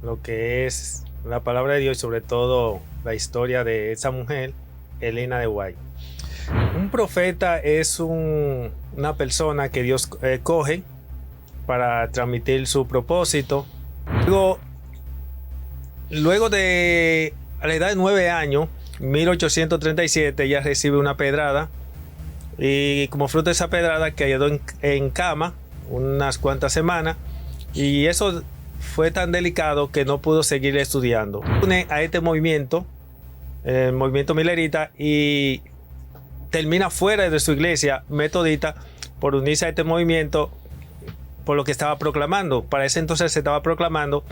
Lo que es la palabra de Dios y sobre todo la historia de esa mujer, Elena de White. Un profeta es una persona que Dios coge para transmitir su propósito. Luego de a la edad de 9 años, 1837, ella recibe una pedrada y como fruto de esa pedrada quedó en cama unas cuantas semanas y eso fue tan delicado que no pudo seguir estudiando. Une a este movimiento, el movimiento milerita, y termina fuera de su iglesia metodista por unirse a este movimiento por lo que estaba proclamando. Para ese entonces se estaba proclamando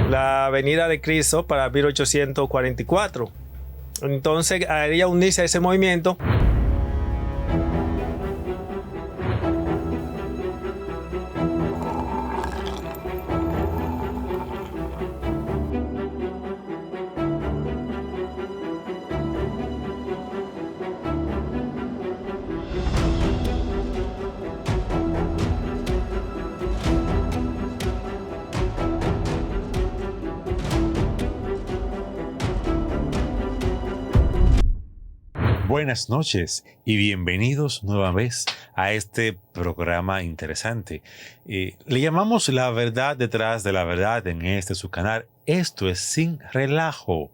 la venida de Cristo para 1844. Entonces, a ella unirse a ese movimiento, Buenas noches y bienvenidos nueva vez a este programa interesante. Le llamamos La Verdad Detrás de la Verdad en su canal. Esto es Sin Relajo.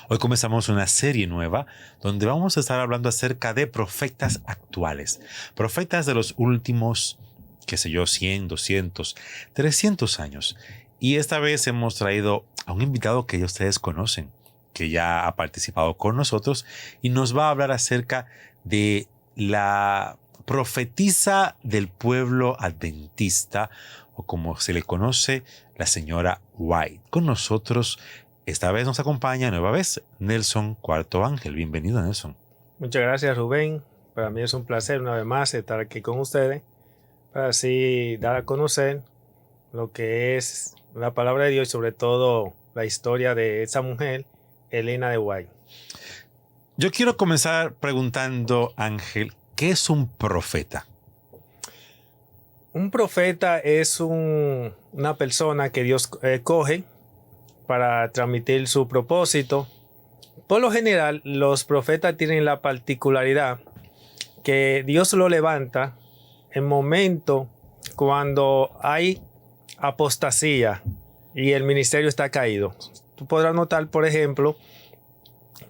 Hoy comenzamos una serie nueva donde vamos a estar hablando acerca de profetas actuales. Profetas de los últimos, 100, 200, 300 años. Y esta vez hemos traído a un invitado que ya ustedes conocen, que ya ha participado con nosotros y nos va a hablar acerca de la profetisa del pueblo adventista, o como se le conoce, la señora White. Con nosotros esta vez nos acompaña nueva vez Nelson Cuarto Ángel. Bienvenido, Nelson. Muchas gracias, Rubén. Para mí es un placer una vez más estar aquí con ustedes para así dar a conocer lo que es la palabra de Dios y sobre todo la historia de esa mujer, Elena de White. Yo quiero comenzar preguntando, Ángel, ¿qué es un profeta? Un profeta es una persona que Dios coge para transmitir su propósito. Por lo general, los profetas tienen la particularidad que Dios lo levanta en momentos cuando hay apostasía y el ministerio está caído. Tú podrás notar, por ejemplo,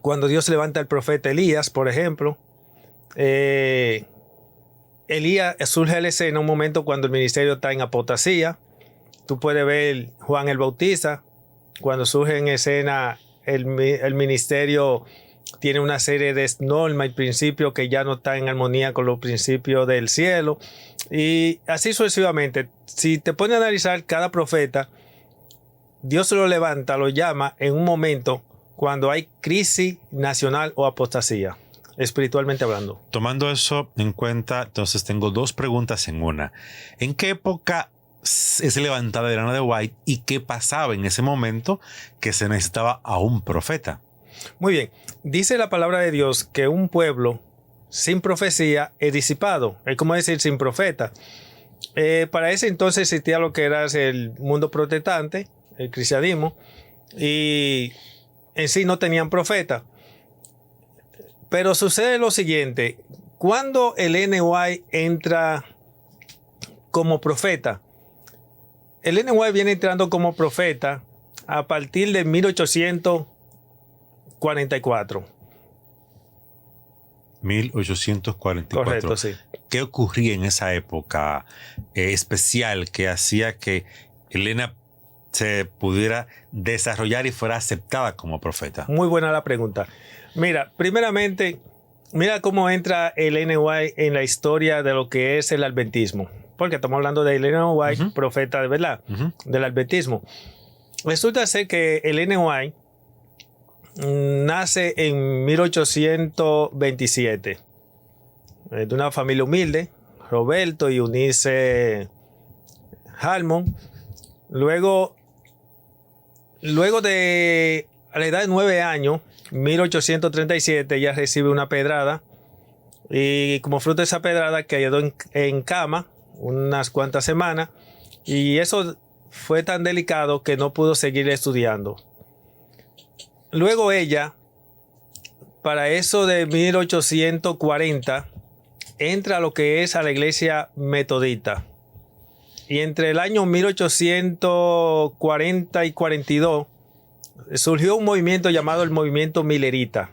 cuando Dios levanta al profeta Elías, por ejemplo, Elías surge a la escena en un momento cuando el ministerio está en apostasía. Tú puedes ver Juan el Bautista, cuando surge en escena el ministerio tiene una serie de normas y principios que ya no están en armonía con los principios del cielo. Y así sucesivamente. Si te pones a analizar cada profeta, Dios lo levanta, lo llama en un momento cuando hay crisis nacional o apostasía, espiritualmente hablando. Tomando eso en cuenta, entonces tengo dos preguntas en una. ¿En qué época es levantada Elena de White y qué pasaba en ese momento que se necesitaba a un profeta? Muy bien. Dice la palabra de Dios que un pueblo sin profecía es disipado. Es como decir sin profeta. Para ese entonces existía lo que era el mundo protestante, el cristianismo, y en sí no tenían profeta. Pero sucede lo siguiente: cuando Elena White entra como profeta, Elena White viene entrando como profeta a partir de 1844. 1844. Correcto, sí. ¿Qué ocurría en esa época especial que hacía que Elena se pudiera desarrollar y fuera aceptada como profeta? Muy buena la pregunta. Mira, primeramente, mira cómo entra Elena White en la historia de lo que es el adventismo. Porque estamos hablando de Elena White, profeta de verdad, del adventismo. Resulta ser que Elena White nace en 1827 de una familia humilde, Roberto y Eunice Harmon. Luego de a la edad de 9 años, 1837, ella recibe una pedrada y como fruto de esa pedrada quedó en cama unas cuantas semanas y eso fue tan delicado que no pudo seguir estudiando. Luego ella, para eso de 1840, entra a lo que es a la iglesia metodista. Y entre el año 1840 y 42 surgió un movimiento llamado el movimiento Millerita.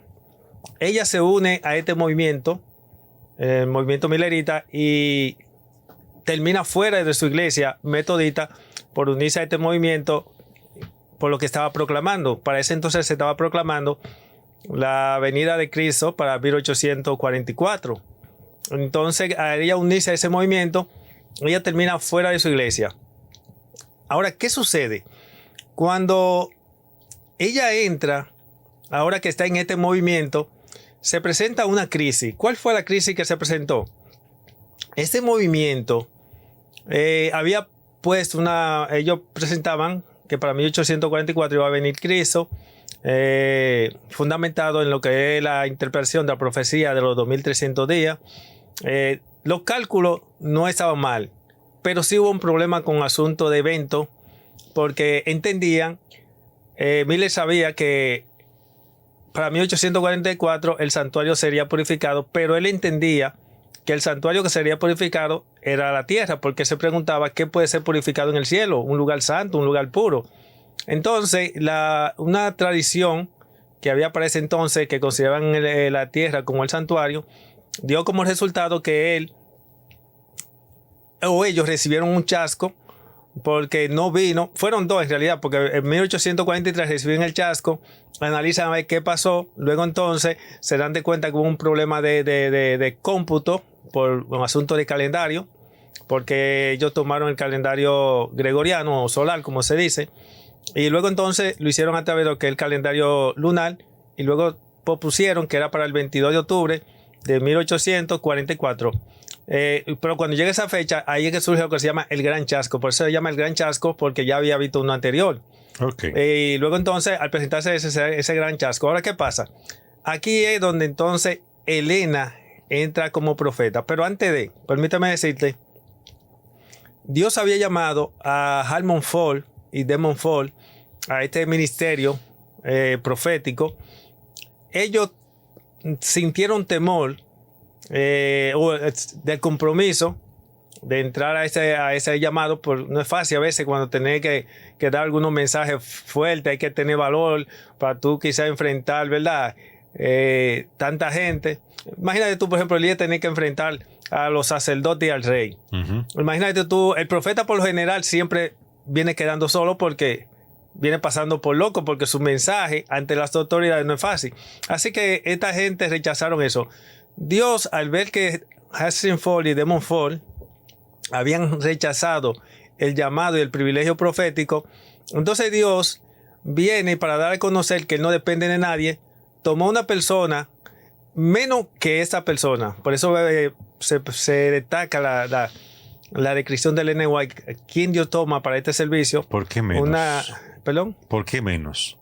Ella se une a este movimiento, el movimiento Millerita, y termina fuera de su iglesia metodista por unirse a este movimiento por lo que estaba proclamando. Para ese entonces se estaba proclamando la venida de Cristo para 1844. Entonces, a ella unirse a ese movimiento, ella termina fuera de su iglesia. Ahora, ¿qué sucede? Cuando ella entra, ahora que está en este movimiento, se presenta una crisis. ¿Cuál fue la crisis que se presentó? Este movimiento había puesto ellos presentaban que para 1844 iba a venir Cristo, fundamentado en lo que es la interpretación de la profecía de los 2300 días. Los cálculos no estaban mal, pero sí hubo un problema con asunto de evento, porque entendían, Miller sabía que para 1844 el santuario sería purificado, pero él entendía que el santuario que sería purificado era la tierra, porque se preguntaba qué puede ser purificado en el cielo, un lugar santo, un lugar puro. Entonces, una tradición que había para ese entonces, que consideraban la tierra como el santuario, dio como resultado que ellos recibieron un chasco, porque no vino, fueron dos en realidad, porque en 1843 recibieron el chasco, analizan a ver qué pasó, luego entonces se dan de cuenta que hubo un problema de cómputo por un asunto de calendario, porque ellos tomaron el calendario gregoriano o solar, como se dice, y luego entonces lo hicieron a través de lo que es el calendario lunar, y luego propusieron que era para el 22 de octubre de 1844. Pero cuando llega esa fecha, ahí es que surge lo que se llama el Gran Chasco. Por eso se llama el Gran Chasco, porque ya había visto uno anterior. Y luego entonces, al presentarse ese Gran Chasco, ¿ahora qué pasa? Aquí es donde entonces Helena entra como profeta. Pero antes permítame decirte, Dios había llamado a Harmon Fall y Demon Fall a este ministerio profético. Ellos sintieron temor del compromiso de entrar a ese llamado. No es fácil a veces cuando tenés que dar algunos mensajes fuertes, hay que tener valor para tú quizás enfrentar, ¿verdad? Tanta gente. Imagínate tú, por ejemplo, Elías tenés que enfrentar a los sacerdotes y al rey. Imagínate tú, el profeta por lo general siempre viene quedando solo porque viene pasando por loco, porque su mensaje ante las autoridades no es fácil. Así que esta gente rechazaron eso. Dios, al ver que Harrison Fall y Demon Fall habían rechazado el llamado y el privilegio profético, entonces Dios viene para dar a conocer que él no depende de nadie, tomó una persona menos que esa persona. Por eso se destaca la descripción de Ellen White, quién Dios toma para este servicio. ¿Por qué menos? ¿Perdón? ¿Por qué menos?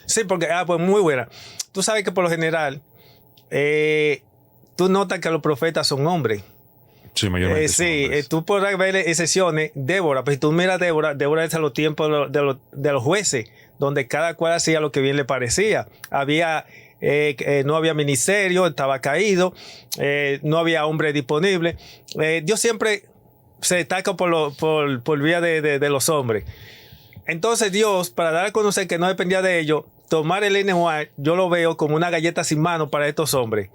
Sí, porque, pues muy buena. Tú sabes que por lo general, tú notas que los profetas son hombres. Sí, mayormente son hombres. Tú podrás ver excepciones. Débora, pues si tú miras a Débora es a los tiempos de los jueces, donde cada cual hacía lo que bien le parecía. No había ministerio, estaba caído, no había hombre disponible. Dios siempre se destaca por vía de los hombres. Entonces Dios, para dar a conocer que no dependía de ellos, tomar el NY, yo lo veo como una galleta sin mano para estos hombres.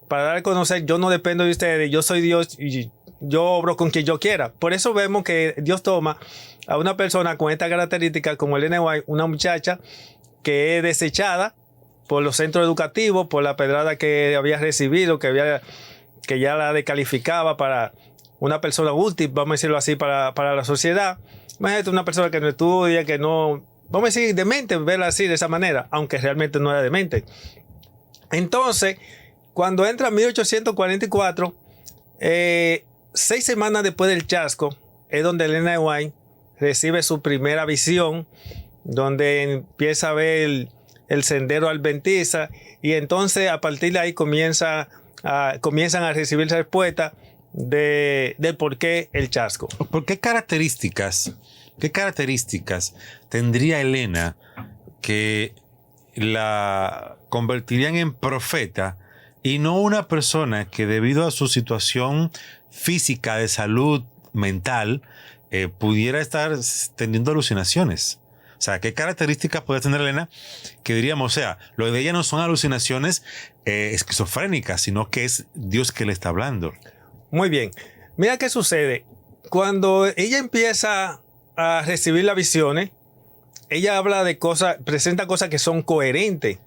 Para dar a conocer, yo no dependo de ustedes, yo soy Dios y yo obro con quien yo quiera. Por eso vemos que Dios toma a una persona con esta característica como el NY, una muchacha que es desechada por los centros educativos, por la pedrada que había recibido, que ya la descalificaba para una persona útil, vamos a decirlo así, para la sociedad. Imagínate una persona que no estudia, que no, vamos a decir, demente, verla así de esa manera, aunque realmente no era demente. Entonces, cuando entra en 1844, 6 semanas después del chasco, es donde Elena White recibe su primera visión, donde empieza a ver el sendero adventista, y entonces a partir de ahí comienzan a recibir respuestas del por qué el chasco. ¿Por qué características ¿Qué características tendría Elena que la convertirían en profeta y no una persona que debido a su situación física de salud mental pudiera estar teniendo alucinaciones? O sea, ¿qué características puede tener Elena que diríamos, o sea, lo de ella no son alucinaciones esquizofrénicas, sino que es Dios que le está hablando? Muy bien. Mira qué sucede. Cuando ella empieza a recibir las visiones, ella habla de cosas, presenta cosas que son coherentes.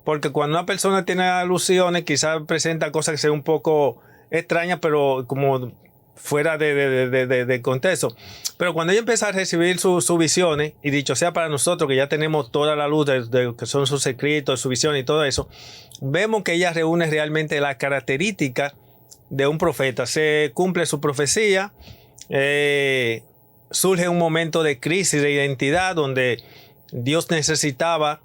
Porque cuando una persona tiene alusiones, quizás presenta cosas que sean un poco extrañas, pero como fuera de contexto. Pero cuando ella empieza a recibir sus visiones, y dicho sea para nosotros que ya tenemos toda la luz de que son sus escritos, su visión y todo eso, vemos que ella reúne realmente las características de un profeta. Se cumple su profecía, surge un momento de crisis de identidad donde Dios necesitaba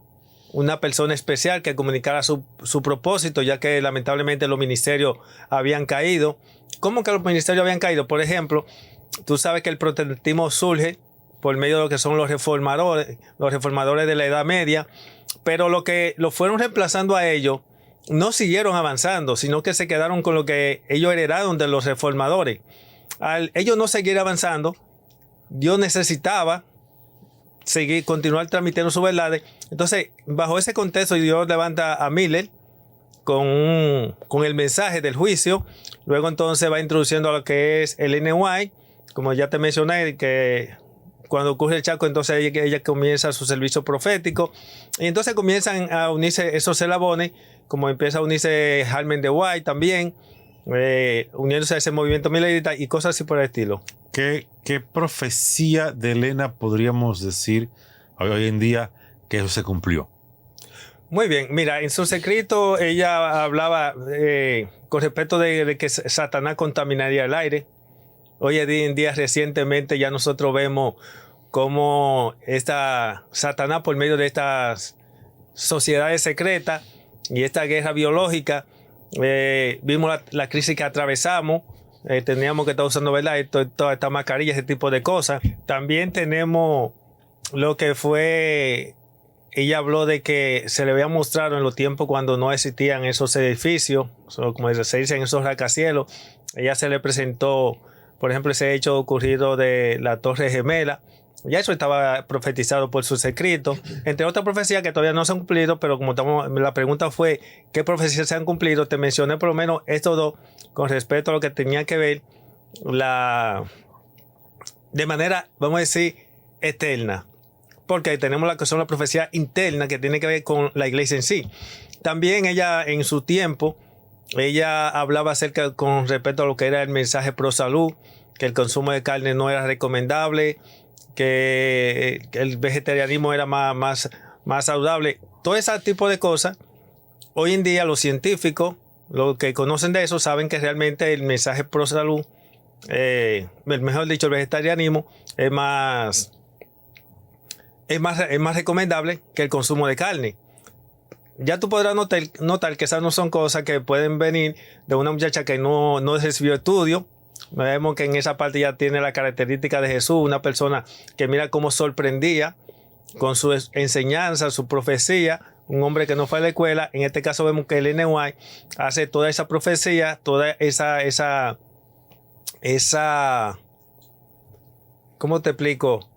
una persona especial que comunicara su propósito, ya que lamentablemente los ministerios habían caído. ¿Cómo que los ministerios habían caído? Por ejemplo, tú sabes que el protestantismo surge por medio de lo que son los reformadores de la Edad Media, pero lo que lo fueron reemplazando a ellos no siguieron avanzando, sino que se quedaron con lo que ellos heredaron de los reformadores. Al ellos no seguir avanzando, Dios necesitaba continuar transmitiendo sus verdades. Entonces, bajo ese contexto, Dios levanta a Miller con el mensaje del juicio. Luego entonces va introduciendo a lo que es el N.Y., como ya te mencioné, que cuando ocurre el Chaco, entonces ella comienza su servicio profético. Y entonces comienzan a unirse esos eslabones, como empieza a unirse Harman de White también, uniéndose a ese movimiento milerita y cosas así por el estilo. ¿Qué profecía de Elena podríamos decir hoy en día que eso se cumplió? Muy bien, mira, en sus escritos ella hablaba con respecto de que Satanás contaminaría el aire. Hoy en día recientemente ya nosotros vemos cómo Satanás por medio de estas sociedades secretas y esta guerra biológica, vimos la crisis que atravesamos. Teníamos que estar usando, ¿verdad?, toda esta mascarilla, ese tipo de cosas. También tenemos lo que fue, ella habló de que se le había mostrado en los tiempos cuando no existían esos edificios, como se dice en esos rascacielos. Ella se le presentó, por ejemplo, ese hecho ocurrido de la Torre Gemela. Ya eso estaba profetizado por sus escritos, entre otras profecías que todavía no se han cumplido, pero como la pregunta fue ¿qué profecías se han cumplido? Te mencioné por lo menos estos dos con respecto a lo que tenía que ver de manera, vamos a decir, eterna. Porque tenemos la que son las profecías internas que tiene que ver con la iglesia en sí. También ella en su tiempo, ella hablaba acerca con respecto a lo que era el mensaje pro salud, que el consumo de carne no era recomendable, que el vegetarianismo era más saludable. Todo ese tipo de cosas. Hoy en día los científicos, los que conocen de eso, saben que realmente el mensaje pro salud, mejor dicho, el vegetarianismo es más recomendable que el consumo de carne. Ya tú podrás notar que esas no son cosas que pueden venir de una muchacha que no recibió estudio. Vemos que en esa parte ya tiene la característica de Jesús, una persona que mira cómo sorprendía con su enseñanza, su profecía, un hombre que no fue a la escuela. En este caso vemos que el N.Y. hace toda esa profecía, toda esa ¿cómo te explico?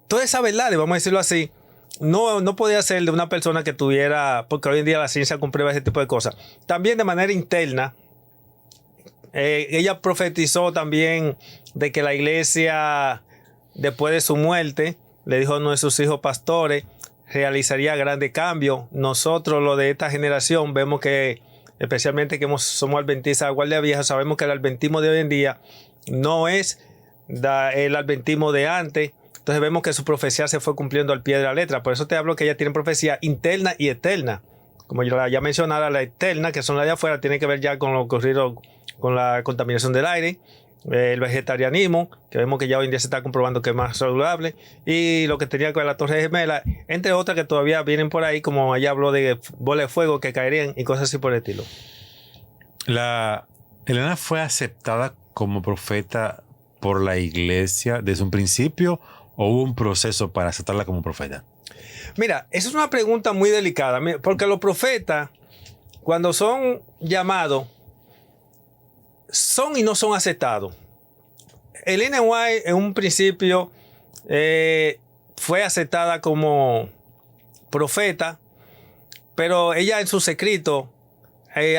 Toda esa verdad, vamos a decirlo así, no podía ser de una persona que tuviera, porque hoy en día la ciencia comprueba ese tipo de cosas. También de manera interna, ella profetizó también de que la iglesia, después de su muerte, le dijo a nuestros hijos pastores, realizaría grandes cambios. Nosotros, los de esta generación, vemos que, especialmente que somos adventistas de guardia vieja, sabemos que el adventismo de hoy en día no es el adventismo de antes. Entonces vemos que su profecía se fue cumpliendo al pie de la letra. Por eso te hablo que ella tiene profecía interna y eterna. Como yo ya mencionara, la externa, que son las de afuera, tiene que ver ya con lo ocurrido con la contaminación del aire, el vegetarianismo, que vemos que ya hoy en día se está comprobando que es más saludable, y lo que tenía que ver la Torre Gemela, entre otras que todavía vienen por ahí, como allá habló de bolas de fuego que caerían y cosas así por el estilo. Elena fue aceptada como profeta por la iglesia desde un principio, o hubo un proceso para aceptarla como profeta? Mira, esa es una pregunta muy delicada, porque los profetas, cuando son llamados, son y no son aceptados. Ellen White en un principio fue aceptada como profeta, pero ella en sus escritos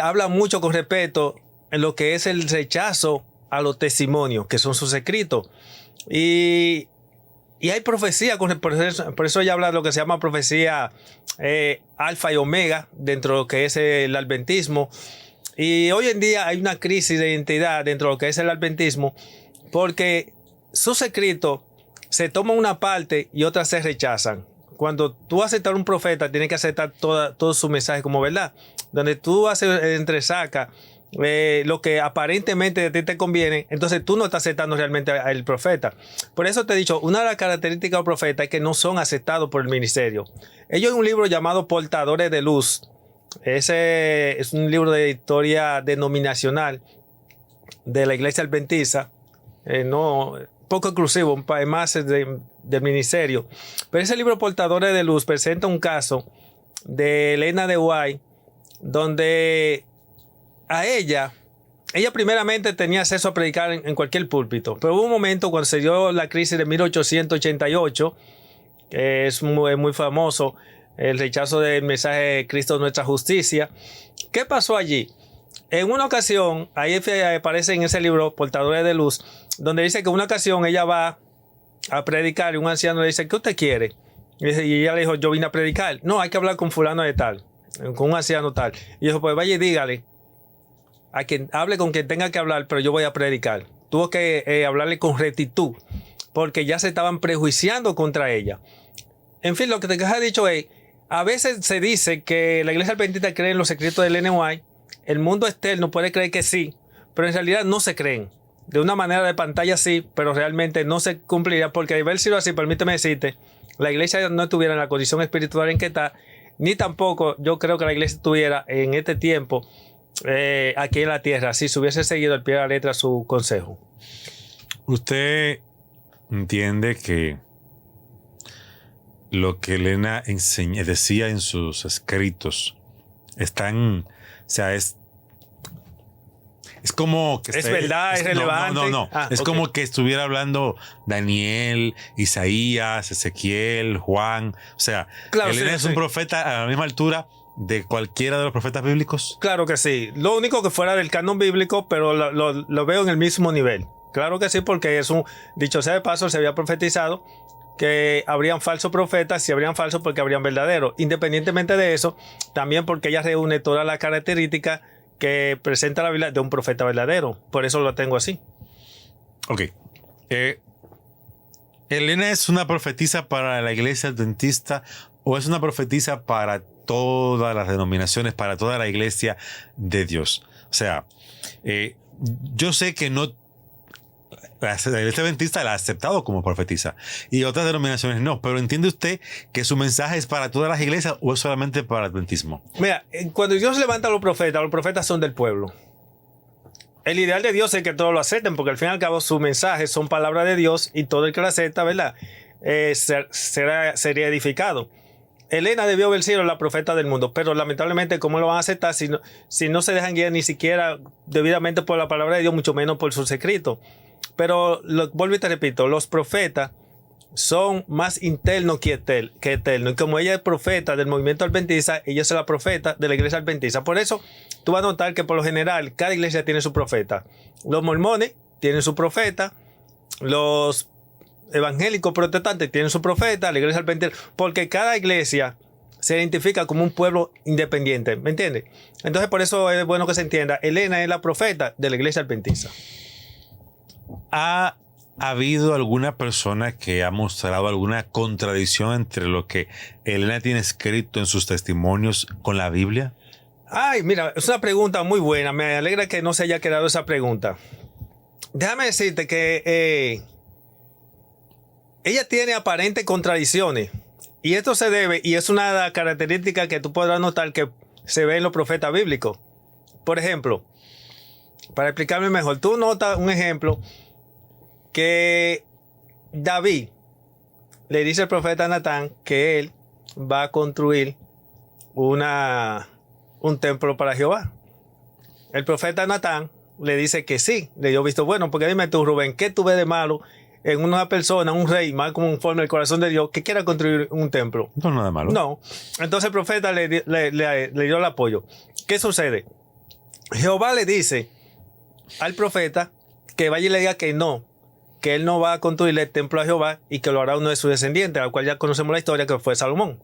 habla mucho con respeto en lo que es el rechazo a los testimonios, que son sus escritos. Y hay profecía, por eso ella habla de lo que se llama profecía alfa y omega dentro de lo que es el adventismo. Y hoy en día hay una crisis de identidad dentro de lo que es el adventismo, porque sus escritos se toman una parte y otras se rechazan. Cuando tú aceptas a un profeta, tienes que aceptar todo su mensaje como verdad. Donde tú haces entresaca lo que aparentemente a ti te conviene, entonces tú no estás aceptando realmente al profeta. Por eso te he dicho, una de las características del profeta es que no son aceptados por el ministerio. Ellos en un libro llamado Portadores de Luz, ese es un libro de historia denominacional de la iglesia adventista, no poco exclusivo, más del ministerio. Pero ese libro Portadores de Luz presenta un caso de Elena de White, donde a ella primeramente tenía acceso a predicar en cualquier púlpito, pero hubo un momento cuando se dio la crisis de 1888, que es muy famoso, el rechazo del mensaje de Cristo nuestra justicia. ¿Qué pasó allí? En una ocasión, ahí aparece en ese libro Portadores de Luz, donde dice que en una ocasión ella va a predicar y un anciano le dice, ¿qué usted quiere? Y ella le dijo, yo vine a predicar. No, hay que hablar con fulano de tal, con un anciano tal. Y dijo, pues vaya y dígale a quien hable con quien tenga que hablar, pero yo voy a predicar. Tuvo que hablarle con rectitud, porque ya se estaban prejuiciando contra ella. En fin, lo que te he dicho es, a veces se dice que la iglesia adventista cree en los secretos del Ellen White, el mundo externo puede creer que sí, pero en realidad no se creen. De una manera de pantalla sí, pero realmente no se cumpliría, porque a verlo así, permíteme decirte, la iglesia no estuviera en la condición espiritual en que está, ni tampoco yo creo que la iglesia estuviera en este tiempo aquí en la tierra, si se hubiese seguido al pie de la letra su consejo. ¿Usted entiende que lo que Elena decía en sus escritos están, o sea, es como que es verdad, es relevante? No. Es okay. Como que estuviera hablando Daniel, Isaías, Ezequiel, Juan. O sea, claro, Elena es un profeta a la misma altura de cualquiera de los profetas bíblicos. Claro que sí. Lo único que fuera del canon bíblico, pero lo veo en el mismo nivel. Claro que sí, porque es dicho sea de paso, se había profetizado que habrían falsos profetas, si habrían falsos porque habrían verdaderos. Independientemente de eso, también porque ella reúne todas las características que presenta la Biblia de un profeta verdadero. Por eso lo tengo así. Ok. ¿Elena es una profetisa para la iglesia adventista o es una profetisa para todas las denominaciones, para toda la iglesia de Dios? O sea, yo sé que no, la iglesia adventista la ha aceptado como profetisa y otras denominaciones no, pero ¿entiende usted que su mensaje es para todas las iglesias o es solamente para el adventismo? Mira, cuando Dios levanta a los profetas son del pueblo. El ideal de Dios es que todos lo acepten, porque al fin y al cabo sus mensajes son palabra de Dios y todo el que lo acepta, ¿verdad? Sería edificado. Elena debió haber sido la profeta del mundo, pero lamentablemente, ¿cómo lo van a aceptar si no se dejan guiar ni siquiera debidamente por la palabra de Dios, mucho menos por sus escritos? Pero vuelvo y te repito, los profetas son más internos que eternos. Y como ella es profeta del movimiento adventista, ella es la profeta de la iglesia adventista. Por eso, tú vas a notar que por lo general, cada iglesia tiene su profeta. Los mormones tienen su profeta, los evangélicos protestantes tienen su profeta, la iglesia adventista, porque cada iglesia se identifica como un pueblo independiente, ¿me entiendes? Entonces por eso es bueno que se entienda, Elena es la profeta de la iglesia adventista. ¿Ha habido alguna persona que ha mostrado alguna contradicción entre lo que Elena tiene escrito en sus testimonios con la Biblia? Ay, mira, es una pregunta muy buena, me alegra que no se haya quedado esa pregunta. Déjame decirte que ella tiene aparentes contradicciones. Y esto se debe, y es una característica que tú podrás notar que se ve en los profetas bíblicos. Por ejemplo, para explicarme mejor, tú notas un ejemplo que David le dice el profeta Natán que él va a construir un templo para Jehová. El profeta Natán le dice que sí, le dio visto bueno, porque dime tú, Rubén, ¿qué tú ves de malo en una persona, un rey, más conforme al corazón de Dios, que quiera construir un templo? No, nada malo. No. Entonces el profeta le dio el apoyo. ¿Qué sucede? Jehová le dice al profeta que vaya y le diga que él no va a construirle el templo a Jehová y que lo hará uno de sus descendientes, al cual ya conocemos la historia, que fue Salomón.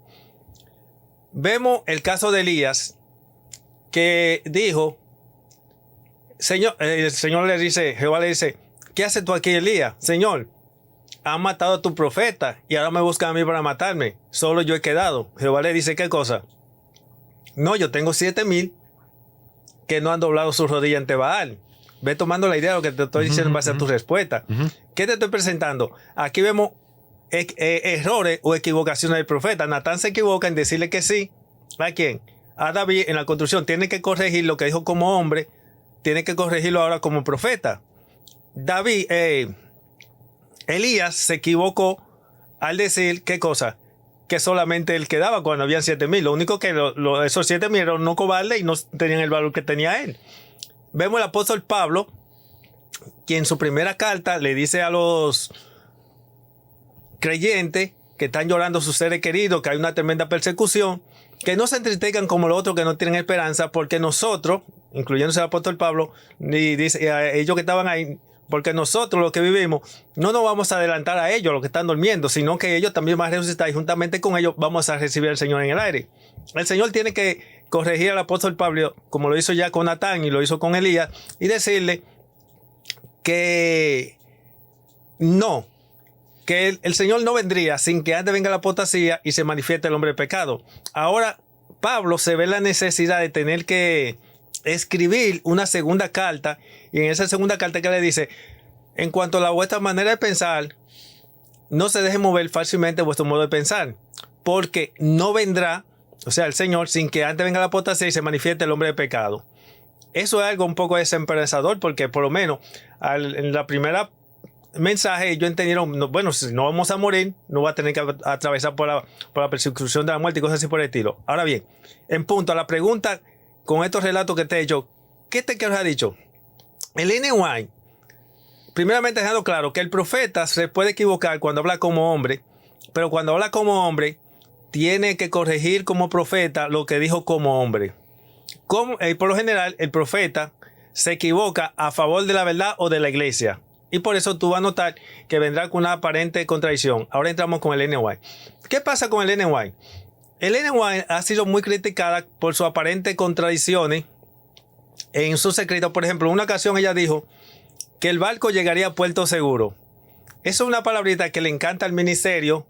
Vemos el caso de Elías, que dijo, el Señor le dice, Jehová le dice, ¿qué haces tú aquí, Elías? Señor, han matado a tu profeta y ahora me buscan a mí para matarme. Solo yo he quedado. Jehová le dice, ¿qué cosa? No, yo tengo 7,000 que no han doblado sus rodillas ante Baal. Ve tomando la idea de lo que te estoy diciendo en base a tu respuesta. ¿Qué te estoy presentando? Aquí vemos errores o equivocaciones del profeta. Natán se equivoca en decirle que sí. ¿A quién? A David en la construcción. Tiene que corregir lo que dijo como hombre. Tiene que corregirlo ahora como profeta. Elías se equivocó al decir, ¿qué cosa? Que solamente él quedaba cuando habían 7,000. Lo único que esos 7,000 eran no cobardes y no tenían el valor que tenía él. Vemos el apóstol Pablo, quien en su primera carta le dice a los creyentes que están llorando sus seres queridos, que hay una tremenda persecución, que no se entristezcan como los otros que no tienen esperanza, porque nosotros, incluyéndose el apóstol Pablo, y dice a ellos que estaban ahí, porque nosotros los que vivimos no nos vamos a adelantar a ellos, los que están durmiendo, sino que ellos también van a resucitar y juntamente con ellos vamos a recibir al Señor en el aire. El Señor tiene que corregir al apóstol Pablo, como lo hizo ya con Natán y lo hizo con Elías, y decirle que no, que el Señor no vendría sin que antes venga la apostasía y se manifieste el hombre de pecado. Ahora Pablo se ve la necesidad de tener que escribir una segunda carta, y en esa segunda carta que le dice, en cuanto a la vuestra manera de pensar, no se deje mover fácilmente vuestro modo de pensar, porque no vendrá, o sea, el Señor, sin que antes venga la apostasía y se manifieste el hombre de pecado. Eso es algo un poco desesperanzador, porque por lo menos en la primera mensaje ellos entendieron, bueno, si no vamos a morir, no va a tener que atravesar por la persecución de la muerte y cosas así por el estilo. Ahora bien, en punto a la pregunta, con estos relatos que te he hecho, ¿qué te ha dicho? El N. White, primeramente dejando claro que el profeta se puede equivocar cuando habla como hombre, pero cuando habla como hombre, tiene que corregir como profeta lo que dijo como hombre. Por lo general, el profeta se equivoca a favor de la verdad o de la iglesia. Y por eso tú vas a notar que vendrá con una aparente contradicción. Ahora entramos con el N. White. ¿Qué pasa con el N. White? El N. White ha sido muy criticada por sus aparentes contradicciones en sus escritos. Por ejemplo, en una ocasión ella dijo que el barco llegaría a puerto seguro. Eso es una palabrita que le encanta al ministerio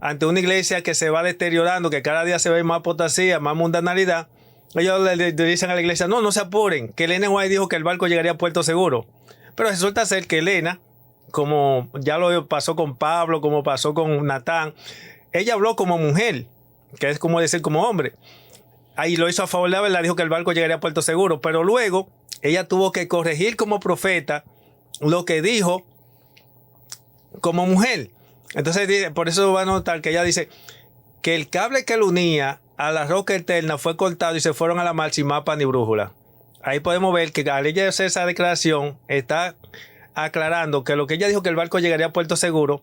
ante una iglesia que se va deteriorando, que cada día se ve más apostasía, más mundanalidad. Ellos le dicen a la iglesia, no se apuren, que el N. White dijo que el barco llegaría a puerto seguro. Pero resulta ser que Elena, como ya lo pasó con Pablo, como pasó con Natán, ella habló como mujer, que es como decir como hombre. Ahí lo hizo a favor de la verdad, dijo que el barco llegaría a puerto seguro. Pero luego ella tuvo que corregir como profeta lo que dijo como mujer. Entonces, por eso va a notar que ella dice que el cable que lo unía a la roca eterna fue cortado y se fueron a la mar sin mapa ni brújula. Ahí podemos ver que al ella hacer esa declaración está aclarando que lo que ella dijo que el barco llegaría a puerto seguro,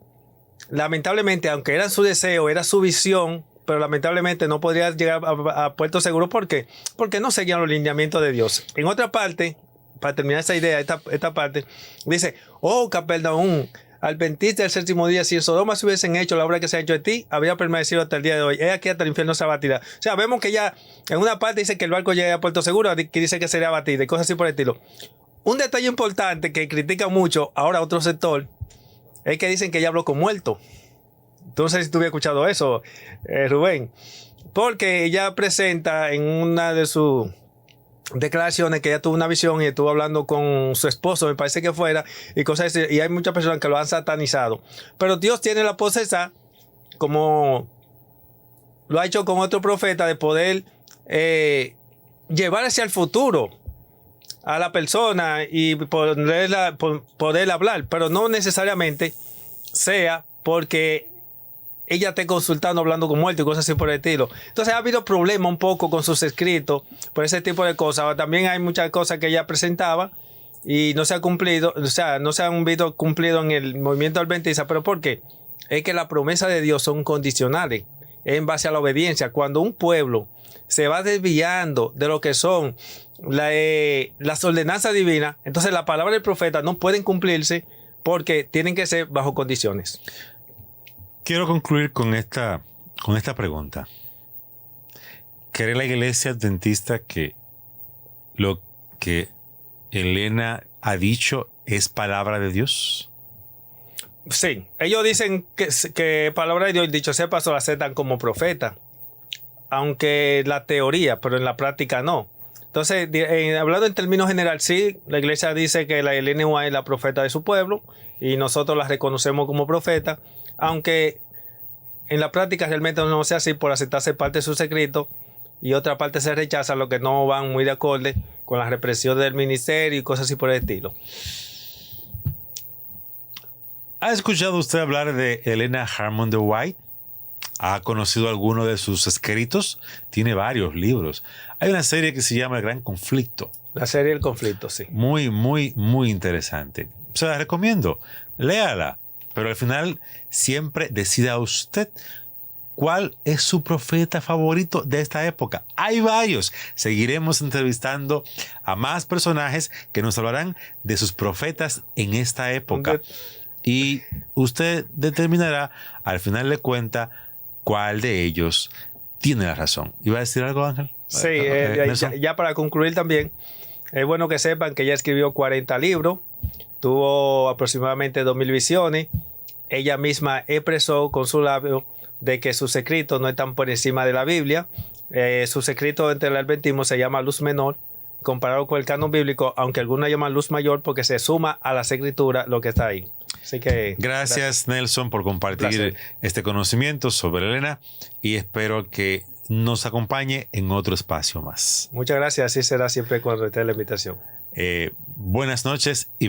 lamentablemente, aunque era su deseo, era su visión, pero lamentablemente no podría llegar a puerto seguro. ¿Por qué? Porque no seguían los lineamientos de Dios. En otra parte, para terminar esa idea, esta parte, dice, oh Capernaum, adventiste del séptimo día, si en Sodoma se hubiesen hecho la obra que se ha hecho de ti, habría permanecido hasta el día de hoy. He aquí hasta el infierno se abatirá. O sea, vemos que ya en una parte dice que el barco llega a puerto seguro, que dice que sería abatido y cosas así por el estilo. Un detalle importante que critica mucho ahora otro sector es que dicen que ella habló con muerto. Entonces, si tú habías escuchado eso, Rubén, porque ella presenta en una de sus declaraciones que ella tuvo una visión y estuvo hablando con su esposo, me parece que fuera, y cosas así, y hay muchas personas que lo han satanizado. Pero Dios tiene la potestad, como lo ha hecho con otro profeta, de poder llevar hacia el futuro a la persona y poder hablar, pero no necesariamente sea porque ella esté consultando, hablando con muertos y cosas así por el estilo. Entonces ha habido problemas un poco con sus escritos por ese tipo de cosas. También hay muchas cosas que ella presentaba y no se ha cumplido, o sea, no se han visto cumplido en el movimiento adventista. ¿Pero por qué? Es que las promesas de Dios son condicionales, en base a la obediencia. Cuando un pueblo se va desviando de lo que son las ordenanzas divinas, entonces la palabra del profeta no pueden cumplirse porque tienen que ser bajo condiciones. Quiero concluir con esta pregunta. ¿Cree la iglesia adventista que lo que Elena ha dicho es palabra de Dios? Sí, ellos dicen que palabra de Dios, dicho sea paso, la aceptan como profeta, aunque la teoría, pero en la práctica no. Entonces, hablando en términos general, sí, la iglesia dice que la Elena White es la profeta de su pueblo y nosotros la reconocemos como profeta, aunque en la práctica realmente no sea así por aceptarse parte de sus escritos y otra parte se rechaza, lo que no van muy de acorde con la represión del ministerio y cosas así por el estilo. ¿Ha escuchado usted hablar de Elena Harmon de White? ¿Ha conocido alguno de sus escritos? Tiene varios libros. Hay una serie que se llama El Gran Conflicto. La serie El Conflicto, sí. Muy, muy, muy interesante. Se la recomiendo. Léala. Pero al final siempre decida usted cuál es su profeta favorito de esta época. Hay varios. Seguiremos entrevistando a más personajes que nos hablarán de sus profetas en esta época. Y usted determinará al final de cuenta cuál de ellos tiene la razón. ¿Iba a decir algo, Ángel? Sí, ya para concluir también, es bueno que sepan que ella escribió 40 libros, tuvo aproximadamente 2,000 visiones. Ella misma expresó con su labio de que sus escritos no están por encima de la Biblia. Sus escritos entre el adventismo se llama luz menor, comparado con el canon bíblico, aunque algunos llaman luz mayor porque se suma a las escrituras lo que está ahí. Así que gracias Nelson por compartir este conocimiento sobre Elena y espero que nos acompañe en otro espacio más. Muchas gracias, así será siempre cuando esté la invitación. Buenas noches y